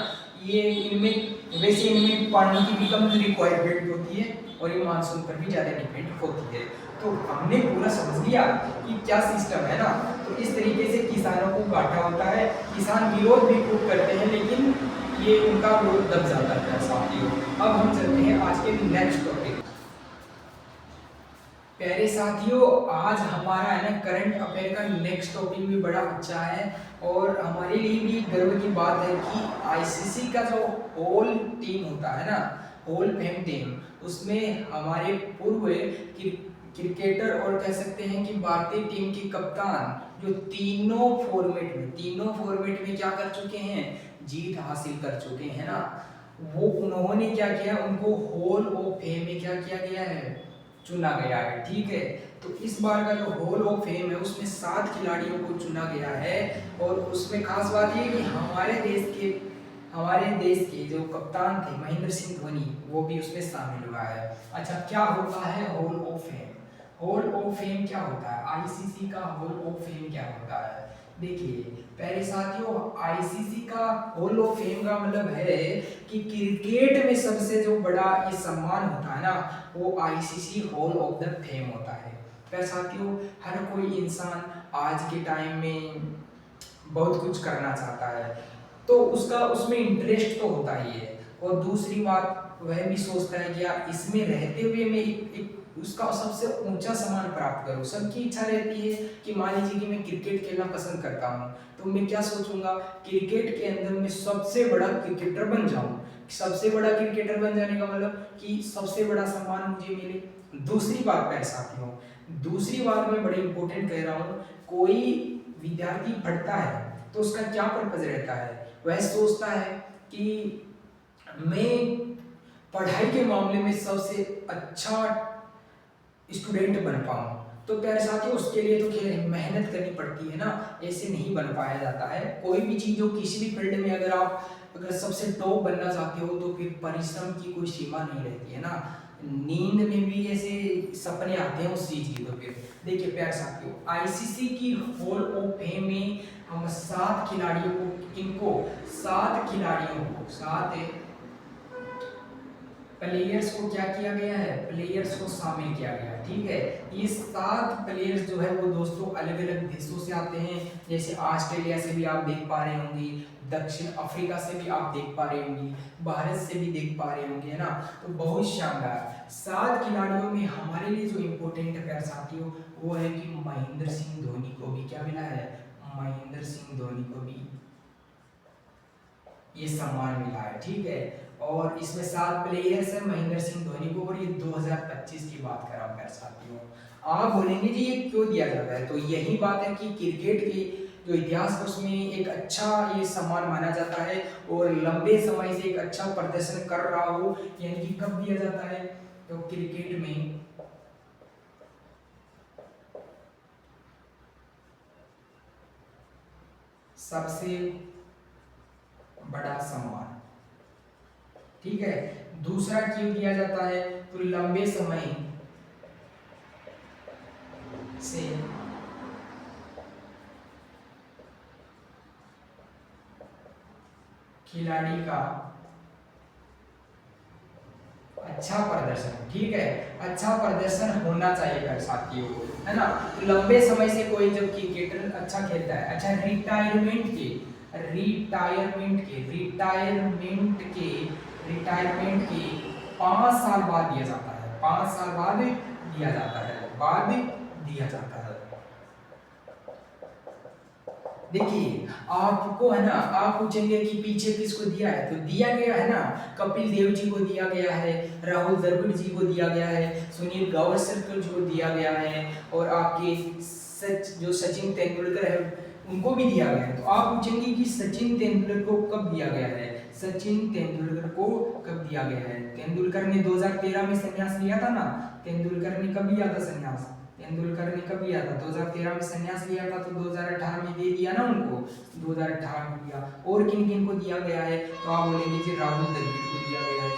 ये इनमें पानी की भी कम रिक्वायरमेंट होती है और ये मानसून पर भी ज्यादा डिपेंड होती है। तो हमने पूरा समझ लिया कि क्या सिस्टम है ना। तो इस तरीके से किसानों को घाटा होता है, किसान विरोध भी खूब करते हैं, लेकिन ये उनका विरोध दब जाता है साथियों। अब हम चलते हैं आज के नेक्स्ट टॉपिक। प्यारे साथियों, आज हमारा है ना करंट अफेयर का नेक्स्ट टॉपिक भी बड़ा अच्छा है और हमारे लिए भी गर्व की बात है कि आईसीसी का जो होल टीम होता है ना, होल फेम टीम, उसमें हमारे पूर्व क्रिकेटर और कह सकते हैं कि भारतीय टीम के कप्तान जो तीनों फॉर्मेट में क्या कर चुके हैं, जीत हासिल कर चुके हैं ना, वो उन्होंने क्या किया, उनको हॉल ऑफ फेम में क्या किया गया है, चुना गया है, ठीक है। तो इस बार का जो हॉल ऑफ फेम है उसमें 7 खिलाड़ियों को चुना गया है और उसमें खास बात ये कि हमारे देश के जो कप्तान थे महेंद्र सिंह धोनी, वो भी उसमें शामिल हुआ है। अच्छा, क्या होता है hall of fame, hall of fame क्या होता है, आईसीसी का हॉल ऑफ फेम क्या होता है। देखिए पहले साथियों, आईसीसी का हॉल ऑफ फेम का मतलब है कि क्रिकेट में सबसे जो बड़ा ये सम्मान होता है ना, वो ICC hall of the fame होता है। पर साथियों, हर कोई इंसान आज के टाइम में बहुत कुछ करना चाहता है, तो उसका उसमें इंटरेस्ट तो होता ही है। और दूसरी बात, वह भी सोचता है कि यार इसमें रहते हुए मैं एक उसका सबसे ऊंचा सम्मान प्राप्त करूं। सबकी इच्छा रहती है कि मान लीजिए कि मैं क्रिकेट खेलना पसंद करता हूं, तो मैं क्या सोचूंगा, क्रिकेट के अंदर मैं सबसे बड़ा क्रिकेटर बन जाऊं। सबसे बड़ा क्रिकेटर बन जाने का मतलब कि सबसे बड़ा सम्मान मुझे मिले। दूसरी बात है साथियों, दूसरी बात मैं बड़ी इंपॉर्टेंट कह रहा हूँ, कोई विद्यार्थी पढ़ता है तो उसका क्या पर्पज रहता है, वह सोचता है कि मैं पढ़ाई के मामले में सबसे अच्छा स्टूडेंट बन पाऊं। तो प्यारे साथियों, उसके लिए तो खैर मेहनत करनी पड़ती है ना, ऐसे नहीं बन पाया जाता है। कोई भी चीज हो, किसी भी फील्ड में अगर सबसे टॉप बनना चाहते हो तो फिर परिश्रम की कोई सीमा नहीं रहती है ना। नींद में भी ऐसे सपने आते हैं उस चीज की। तो फिर देखिए प्यारे साथियों, आईसीसी की हॉल ऑफ फेम में हम 7 खिलाड़ियों को, इनको 7 खिलाड़ियों को, 7 प्लेयर्स को क्या किया गया है, प्लेयर्स को शामिल किया गया है, ठीक है। ये 7 प्लेयर्स जो है वो दोस्तों अलग अलग देशों से आते हैं। जैसे ऑस्ट्रेलिया से भी आप देख पा रहे होंगे, दक्षिण अफ्रीका से भी आप देख पा रहे होंगे, भारत से भी देख पा रहे होंगे, है ना। तो बहुत शानदार 7 खिलाड़ियों में हमारे लिए जो इम्पोर्टेंट है साथियों, वो है कि महेंद्र सिंह धोनी को भी क्या मिला है, महेंद्र सिंह धोनी को भी ये सम्मान मिला है, ठीक है। और इसमें 7 प्लेयर्स हैं महेंद्र सिंह धोनी को, और ये 2025 की बात कर रहा हूँ साथियों। आप बोलेंगे जी ये क्यों दिया जाता है, तो यही बात है कि क्रिकेट के जो इतिहास है उसमें एक अच्छा ये सम्मान माना जाता है, और लंबे समय से एक अच्छा प्रदर्शन कर रहा हो, यानी कि कब दिया जाता है, तो क्रिकेट में सबसे बड़ा सम्मान, ठीक है। दूसरा क्यों दिया जाता है, तो लंबे समय से खिलाड़ी का अच्छा प्रदर्शन, ठीक है, अच्छा प्रदर्शन होना चाहिए मेरे साथियों, है ना। तो लंबे समय से कोई जब क्रिकेटर अच्छा खेलता है, अच्छा रिटायरमेंट के 5 साल बाद दिया जाता है, 5 साल बाद दिया जाता है, बाद दिया जाता है। देखिए आपको है ना, आप पूछेंगे कि पीछे किसको दिया है, तो दिया गया है ना, कपिल देव जी को दिया गया है, राहुल द्रविड़ जी को दिया गया है, सुनील गावस्कर जी को दिया गया है, और आपके जो सचिन तेंदुलकर है उनको भी दिया गया है। तो आप पूछेंगे कि सचिन तेंदुलकर को कब दिया गया है, सचिन तेंदुलकर को कब दिया गया है। तेंदुलकर ने 2013 में संन्यास लिया था ना, तेंदुलकर ने कब लिया था संन्यास, तेंदुलकर ने कब लिया था, 2013 में संन्यास लिया था, तो 2018 में दे दिया ना उनको, 2018 में दिया। और किन किन को दिया गया है, तो आप बोलेंगे जी राहुल द्रविड़ को दिया गया है,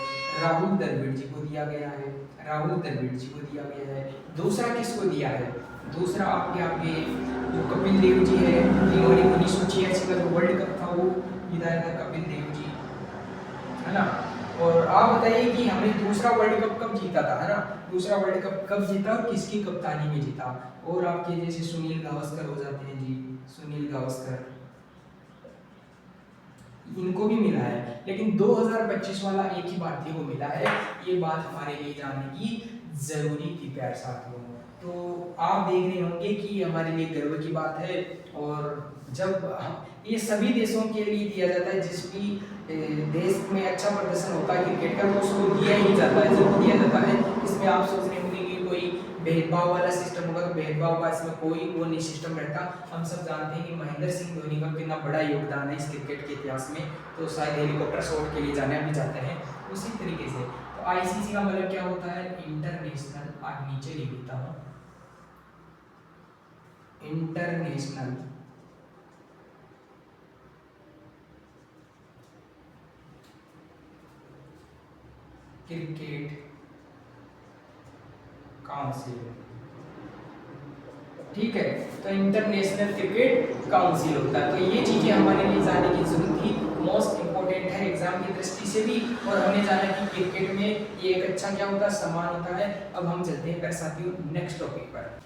राहुल द्रविड़ जी को दिया गया है, राहुल द्रविड़ जी को दिया गया है। दूसरा किसको दिया है, दूसरा आपके आपके जो कपिल देव जी है, जिन्होंने 1986 का जो वर्ल्ड कप था वो जिताया था कपिल देव जी, है ना। और आप बताइए कि हमने दूसरा वर्ल्ड कप कब जीता था, है ना, दूसरा वर्ल्ड कप कब जीता और किसकी कप्तानी में जीता। और आपके जैसे सुनील गावस्कर हो जाते हैं जी, सुनील गावस्कर, इनको भी मिला है, लेकिन 2025 वाला एक ही भारतीय को मिला है, ये बात हमारे लिए जानने की जरूरी थी प्यारे साथियों। तो आप देख रहे होंगे कि हमारे लिए गर्व की बात है, और जब ये सभी देशों के लिए दिया जाता है, जिस भी देश में अच्छा प्रदर्शन होता है क्रिकेट का, तो उसको दिया ही जाता है, जरूर दिया जाता है। इसमें आप सोच रहे होंगे कि कोई भेदभाव वाला सिस्टम होगा, तो भेदभाव का इसमें कोई वो नहीं सिस्टम रहता। हम सब जानते हैं कि महेंद्र सिंह धोनी का कितना बड़ा योगदान है इस क्रिकेट के इतिहास में, तो शायद हेलीकॉप्टर शॉट के लिए जाने भी जाते हैं उसी तरीके से। तो आईसीसी का मतलब क्या होता है, इंटरनेशनल, आज नीचे लिख देता हूँ, इंटरनेशनल क्रिकेट काउंसिल, ठीक है, तो इंटरनेशनल क्रिकेट काउंसिल होता है। तो ये चीजें हमारे लिए जानने की जरूरत थी, मोस्ट इंपॉर्टेंट है एग्जाम की दृष्टि से भी, और हमने जाना कि क्रिकेट में ये एक अच्छा क्या होता है, सम्मान होता है। अब हम चलते हैं साथियों नेक्स्ट टॉपिक पर।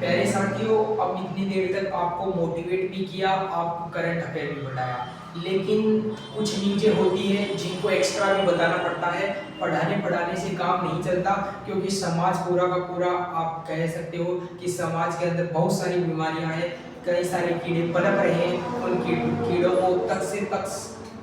प्यारे साथियों, अब इतनी देर तक आपको मोटिवेट भी किया, आपको करंट अफेयर भी बताया, लेकिन कुछ चीजें होती है जिनको एक्स्ट्रा भी बताना पड़ता है। पढ़ाने पढ़ाने से काम नहीं चलता, क्योंकि समाज पूरा का पूरा आप कह सकते हो कि समाज के अंदर बहुत सारी बीमारियां हैं, कई सारे कीड़े पनप रहे हैं, उन कीड़ों को तक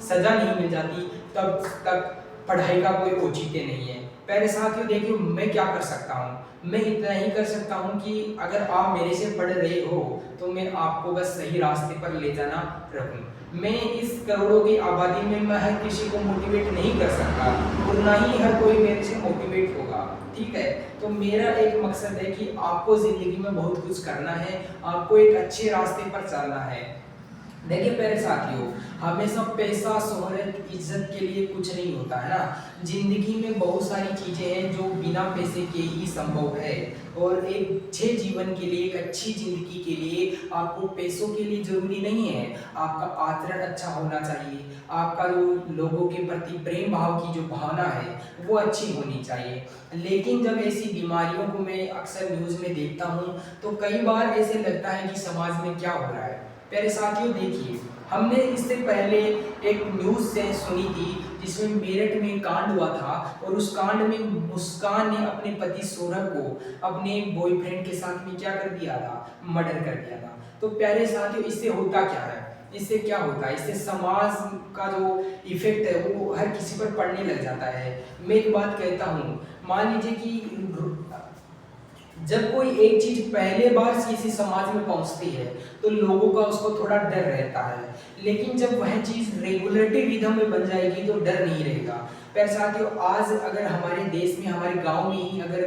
सजा नहीं मिल जाती, तब तक पढ़ाई का कोई औचित्य नहीं है। पहले साथियों देखिए, मैं क्या कर सकता हूँ, मैं इतना ही कर सकता हूँ कि अगर आप मेरे से पढ़ रहे हो तो मैं आपको बस सही रास्ते पर ले जाना रखूँ। मैं इस करोड़ों की आबादी में मैं हर किसी को मोटिवेट नहीं कर सकता, और ना ही हर कोई मेरे से मोटिवेट होगा, ठीक है। तो मेरा एक मकसद है कि आपको जिंदगी में बहुत कुछ करना है, आपको एक अच्छे रास्ते पर चलना है। देखिए प्यारे साथियों, हमेशा पैसा, शोहरत, इज्जत के लिए कुछ नहीं होता है ना। जिंदगी में बहुत सारी चीजें हैं जो बिना पैसे के ही संभव है, और एक अच्छे जीवन के लिए, एक अच्छी जिंदगी के लिए आपको पैसों के लिए जरूरी नहीं है। आपका आचरण अच्छा होना चाहिए, आपका जो लोगों के प्रति प्रेम भाव की जो भावना है वो अच्छी होनी चाहिए। लेकिन जब ऐसी बीमारियों को मैं अक्सर न्यूज में देखता हूँ, तो कई बार ऐसे लगता है कि समाज में क्या हो रहा है। प्यारे साथियों देखिए, हमने इससे पहले एक न्यूज से सुनी थी जिसमें मेरठ में कांड हुआ था, और उस कांड में मुस्कान ने अपने पति सौरभ को अपने बॉयफ्रेंड के साथ में क्या कर दिया था, मर्डर कर दिया था। तो प्यारे साथियों, इससे होता क्या है, इससे क्या होता है, इससे समाज का जो इफेक्ट है वो हर किसी पर पड़ने लग जाता है। मैं एक बात कहता हूँ, मान लीजिए कि जब कोई एक चीज पहले बार किसी समाज में पहुंचती है तो लोगों का उसको थोड़ा डर रहता है, लेकिन जब वह चीज रेगुलेटरी रिदम में बन जाएगी तो डर नहीं रहेगा। पर साथियों, आज अगर हमारे देश में, हमारे गांव में ही अगर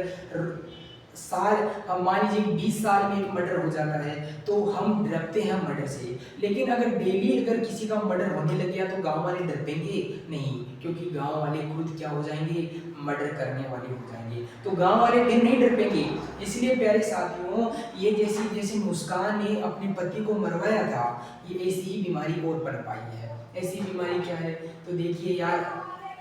साल, हम मान लीजिए कि 20 साल में एक मर्डर हो जाता है तो हम डरते हैं मर्डर से। लेकिन अगर डेली अगर किसी का मर्डर होने लग गया तो गांव वाले डरेंगे नहीं, क्योंकि गांव वाले खुद क्या हो जाएंगे, मर्डर करने वाले हो जाएंगे, तो गांव वाले फिर नहीं डर पाएंगे। इसलिए प्यारे साथियों, ये जैसी जैसे मुस्कान ने अपने पति को मरवाया था, ये ऐसी ही बीमारी और पड़ पाई है। ऐसी बीमारी क्या है, तो देखिए यार,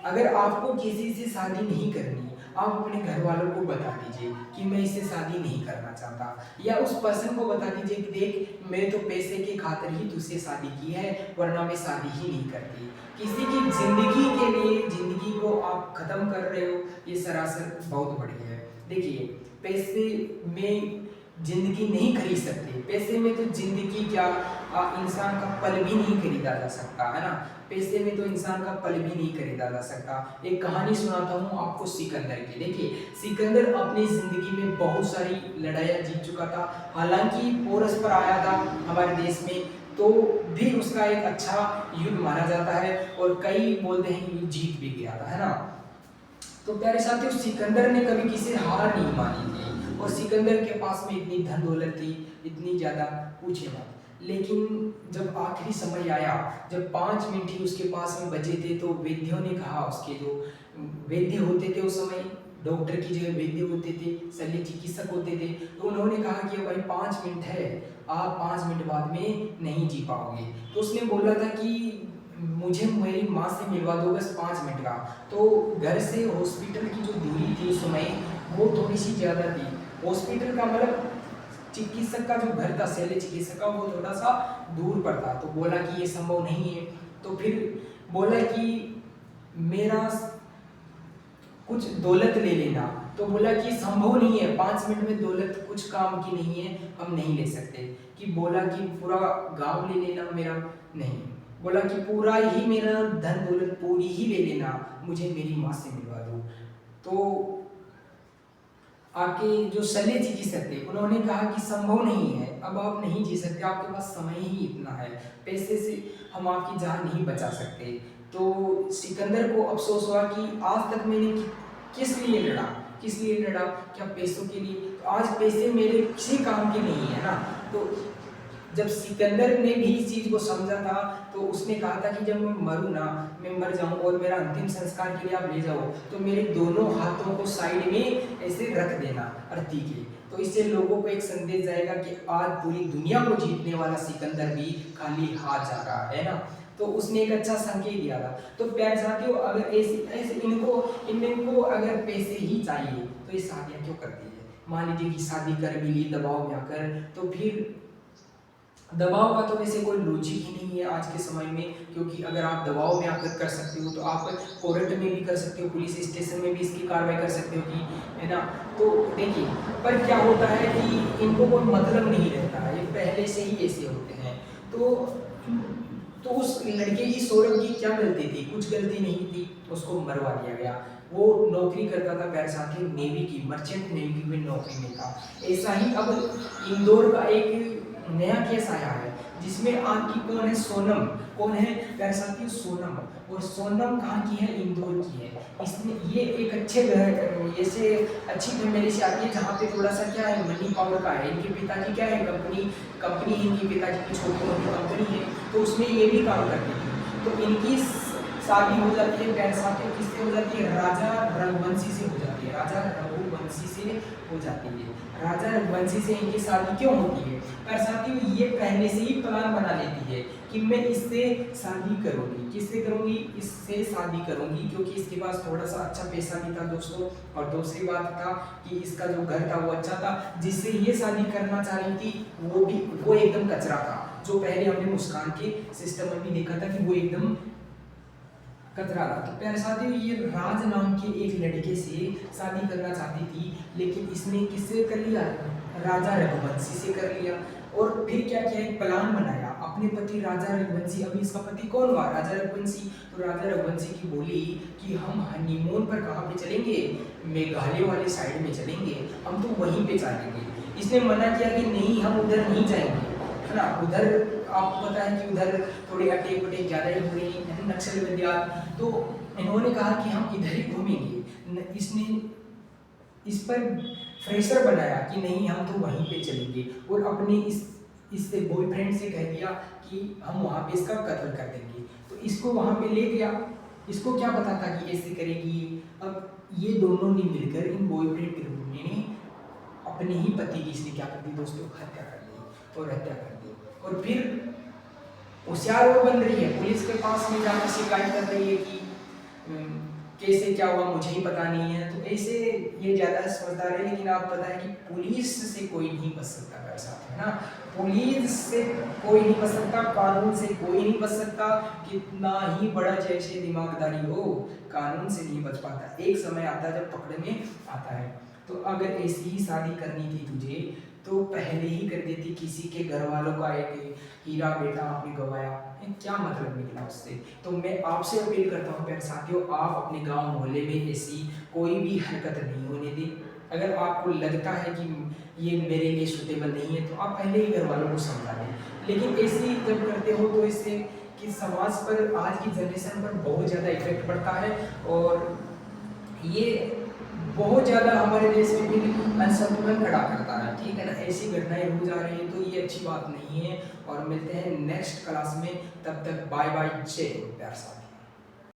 अगर आपको किसी से शादी नहीं करनी, आप अपने घर वालों को बता दीजिए कि मैं इससे शादी नहीं करना चाहता, या उस पर्सन को बता दीजिए कि देख, मैं तो पैसे के खातिर ही तुझसे शादी की है, वरना मैं शादी ही नहीं करती। किसी की जिंदगी के लिए जिंदगी को आप खत्म कर रहे हो, ये सरासर बहुत बड़ी है। देखिए, पैसे में जिंदगी नहीं खरीद सकते, पैसे में तो जिंदगी क्या, इंसान का पल भी नहीं खरीदा जा सकता है ना। पैसे में तो इंसान का पल भी नहीं खरीदा जा सकता। एक कहानी सुनाता हूँ आपको सिकंदर की। देखिए, सिकंदर अपनी जिंदगी में बहुत सारी लड़ाइयाँ जीत चुका था, हालांकि पोरस पर आया था हमारे देश में, तो भी उसका एक अच्छा युद्ध माना जाता है, और कई बोलते हैं कि युद्ध जीत भी गया था, है ना। तो प्यारे साथियों, सिकंदर ने कभी किसी हार नहीं मानी थी, और सिकंदर के पास में इतनी धन दौलत थी, इतनी ज़्यादा, पूछे मत। लेकिन जब आखिरी समय आया, जब 5 मिनट ही उसके पास में बचे थे, तो वैद्यों ने कहा, उसके जो वैद्य होते थे उस समय, डॉक्टर की जगह वैद्य होते थे, शल्य चिकित्सक होते थे, तो उन्होंने कहा कि भाई 5 मिनट है, आप 5 मिनट बाद में नहीं जी पाओगे। तो उसने बोला था कि मुझे मेरी माँ से मिलवा दो बस 5 मिनट का। तो घर से हॉस्पिटल की जो दूरी थी उस समय, वो थोड़ी सी ज़्यादा थी। हॉस्पिटल का मतलब चिकित्सक का जो घर था, शल्य चिकित्सक का, वो थोड़ा सा दूर पड़ता। तो बोला कि ये संभव नहीं है। तो फिर बोला कि मेरा कुछ दौलत ले लेना। तो बोला कि संभव नहीं है, 5 मिनट में दौलत कुछ काम की नहीं है, हम नहीं ले सकते। कि बोला कि पूरा गांव ले लेना मेरा, नहीं। बोला कि पूरा ही मेरा धन दौलत पूरी ही ले लेना, मुझे मेरी माँ से मिलवा दो। तो आपके जो शल्य चिकित्सक थे, उन्होंने कहा कि संभव नहीं है, अब आप नहीं जी सकते, आपके पास समय ही इतना है, पैसे से हम आपकी जान नहीं बचा सकते। तो सिकंदर को अफसोस हुआ कि आज तक मैंने किस लिए लड़ा, किस लिए लड़ा, क्या पैसों के लिए? तो आज पैसे मेरे किसी काम के नहीं है ना। तो जब सिकंदर ने भी इस चीज को समझा था, तो उसने कहा था कि जब मैं मरूं ना, मैं मर जाऊं और मेरा अंतिम संस्कार के लिए आप ले जाओ, तो मेरे दोनों हाथों को साइड में ऐसे रख देना अर्थी के। तो इससे लोगों को एक संदेश जाएगा कि आज पूरी दुनिया को जीतने वाला सिकंदर भी खाली हाथ जा रहा है ना। तो उसने एक अच्छा संकेत दिया था। तो प्यारे साथियों, अगर ऐसे इनको अगर पैसे ही चाहिए तो ये शादियां क्यों करती है? मान लीजिए कि शादी कर भी ली दबाव में आकर, तो फिर दबाव का तो वैसे कोई लॉजिक ही नहीं है आज के समय में, क्योंकि अगर आप दबाव में आकर कर सकते हो तो आप कोर्ट में भी कर सकते हो, पुलिस स्टेशन में भी इसकी कार्रवाई कर सकते हो कि, है ना। तो देखिए, पर क्या होता है कि इनको कोई मतलब नहीं रहता है, ये पहले से ही ऐसे होते हैं। तो उस लड़के की, सौरभ की क्या गलती थी? कुछ गलती नहीं थी, उसको मरवा दिया गया। वो नौकरी करता था प्यारे साथी नेवी की, मर्चेंट नेवी में नौकरी में था। ऐसा ही अब इंदौर का एक नया केस आया है, जिसमें आपकी कौन है, सोनम, कौन है प्यारे साथी, सोनम। और सोनम कहाँ की है? इंदौर की है। इसने ये एक अच्छे घर, ऐसे अच्छी फैमिली से आती है, जहाँ पे थोड़ा सा क्या है, मनी पावर का है। इनके पिताजी क्या है, कंपनी है, इनके पिताजी की छोटी मोटी कंपनी है, तो उसमें ये भी काम करती थी। तो इनकी शादी हो जाती है प्यारे साथियों, किससे हो जाती है? राजा रघुवंशी से हो जाती है, राजा रघुवंशी से हो जाती है। राजा रघुवंशी से इनकी शादी क्यों होती है प्यारे साथियों? ये पहले से ही प्लान बना लेती है कि मैं इससे शादी करूंगी। किससे करूंगी? इससे शादी करूंगी, क्योंकि इसके पास थोड़ा सा अच्छा पैसा भी था दोस्तों, और दूसरी बात था कि इसका जो घर था वो अच्छा था। जिससे ये शादी करना चाह रही थी वो एकदम कचरा था, जो पहले हमने मुस्कान के सिस्टम में भी देखा था कि वो एकदम कतरा रहा। तो प्यारे साथियों, ये राज नाम के एक लड़के से शादी करना चाहती थी, लेकिन इसने किससे कर लिया? राजा रघुवंशी से कर लिया। और फिर क्या किया, एक प्लान बनाया अपने पति राजा रघुवंशी, अभी इसका पति कौन हुआ? राजा रघुवंशी। तो राजा रघुवंशी की बोली कि हम हनीमून पर कहाँ पे चलेंगे? मेघालय वाले साइड में चलेंगे, हम तो वहीं पे चलेंगे। इसने मना किया कि नहीं, हम उधर नहीं जाएंगे, है ना। उधर आपको पता है कि उधर थोड़े अटैक वटेक ज़्यादा ही हो रही है, नक्सलवादियाँ। तो इन्होंने कहा कि हम इधर ही घूमेंगे। इसने इस पर फ्रेशर बनाया कि नहीं हम तो वहीं पे चलेंगे, और अपने इस बॉयफ्रेंड से कह दिया कि हम वहाँ पे इसका कत्ल कर देंगे। तो इसको वहाँ पे ले गया, इसको क्या पता था कि ऐसे करेगी। अब ये दोनों ने मिलकर, इन बॉयफ्रेंड ग्रुप ने अपने ही पति की इसने क्या कर दी दोस्तों, हत्या कर दी और हत्या कर दी। और फिर होशियार वो बन रही है, पुलिस के पास में जाकर शिकायत कर रही है कि कैसे क्या हुआ मुझे ही पता नहीं है। तो ऐसे ये ज़्यादा समझदार है, लेकिन आप पता है कि पुलिस से कोई नहीं बच सकता मेरे साथ, है ना। पुलिस से कोई नहीं बच सकता, कानून से कोई नहीं बच सकता, कितना ही बड़ा जैसे दिमागदारी हो, कानून से नहीं बच पाता। एक समय आता है जब पकड़ में आता है। तो अगर ऐसी ही शादी करनी थी तुझे तो पहले ही कर देती, किसी के घर वालों का एक हीरा बेटा आपने गवाया, क्या मतलब निकला उससे। तो मैं आपसे अपील करता हूँ प्यारे साथियों, आप अपने गांव मोहल्ले में ऐसी कोई भी हरकत नहीं होने दें। अगर आपको लगता है कि ये मेरे लिए सूटेबल नहीं है तो आप पहले ही घर वालों को समझा दें। लेकिन ऐसी जब करते हो तो इससे कि समाज पर, आज की जनरेशन पर बहुत ज़्यादा इफेक्ट पड़ता है, और ये बहुत ज़्यादा हमारे देश में भी असंतुलन खड़ा करता है, ठीक है ना। ऐसी घटनाएं रोज आ रही है तो ये अच्छी बात नहीं है। और मिलते हैं नेक्स्ट क्लास में, तब तक बाय बाय, जय हिंद प्यार साथ।